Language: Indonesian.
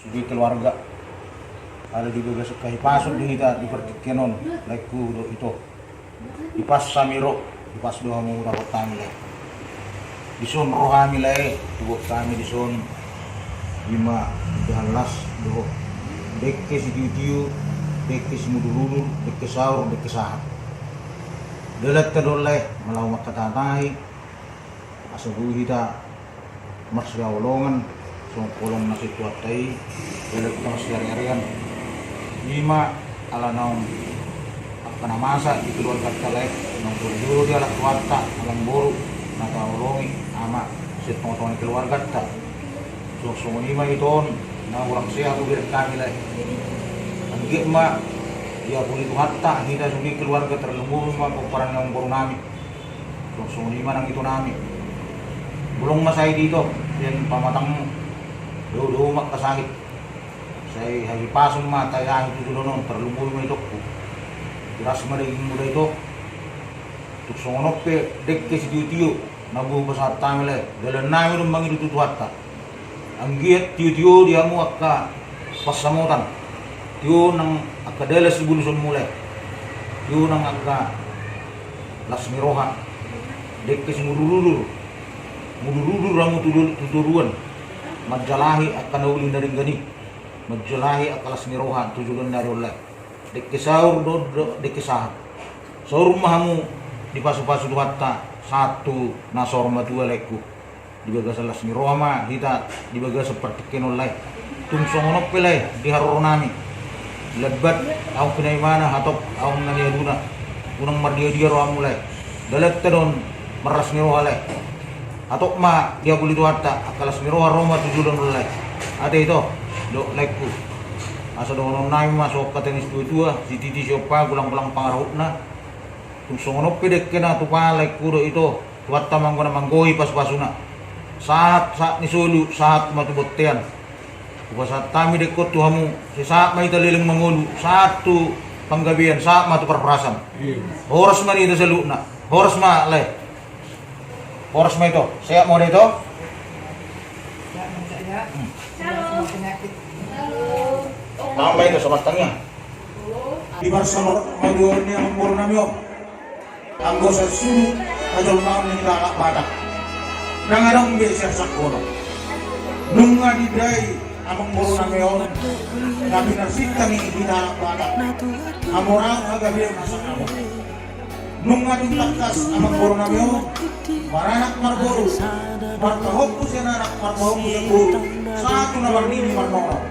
Sugi keluarga ada di begas kahipasok di kita di pertikenon laiku do itu ipas samiro ipas doa mo dapat kami lah dison rohami lah tubuh kami dison 5 12 do dekke si tiu dekke si mudululu dekke sahur dekke sahat delat terdoleh malau makatatai asabu kita maksudnya olongan so kolong nasi tuatai delat kita masih hari-harian 5 ala naung kana masa di keluarga kalek nang dulu dia lah kuarta alang boru nata olongi ama setong-tong keluarga ta so 5 iton na orang sehat udah kami lah angge ma dia puli hatta kita sugi keluarga terlembur ma peperan yang boru nami so 5 nang itu nami belum masai dito yan pamatang do mak kasakit saya hari pasung mata yang itu dulu non terlumur itu keras mereka muda itu tuk songonok pe dek ke si tiu nabu pasar tamile dalam nami rumbang itu tuatta anggiat tiu dia mu akka pasamutan tiu nang akka deles bulusun mulai tiu nang akka lasmi roha dek ke si mudururu ramu tuduruan majalahi akan ulin dari gani majalahi akalas mirohan tujuan dari oleh dek kesaur do dek kesahat saur mahamu di pasu-pasu hatta satu nasor matu leku di bagas alas mirohama kita di bagas seperti kenolai tung songonop pele di harunami lebat au kenai mana hatop au ngani aduna unang mardia roa mulai dalet tedon meras mirohale atau ma dia boleh hatta akalas miroha roma tujuan oleh ada itu do leku asa do nai masuk ka tenis dua si titi siopa gulang-gulang pangarutna tung songono pedek kena tu palek kudo itu tuatta manggona manggoi pas-pasuna saat ni sulu saat matu botean saat kami dekot tuhamu si saat mai taliling mangulu satu panggabian saat matu perperasan horas mari itu seluna horas ma le horas ma itu saya mau itu tambah itu sama tengah. Di bersama majuannya memburu namio. Anggota sulu ajal maam ni anak badak. Nang adang biasa sakono. Nunga di dai amang buru namio. Kami nasita ni anak badak. Amorang aga biar masak amo. Nunga di lakas amang buru namio. Maranak marburu. Markahopus yan anak markahopus yang buru. Satu na marnini marnoro.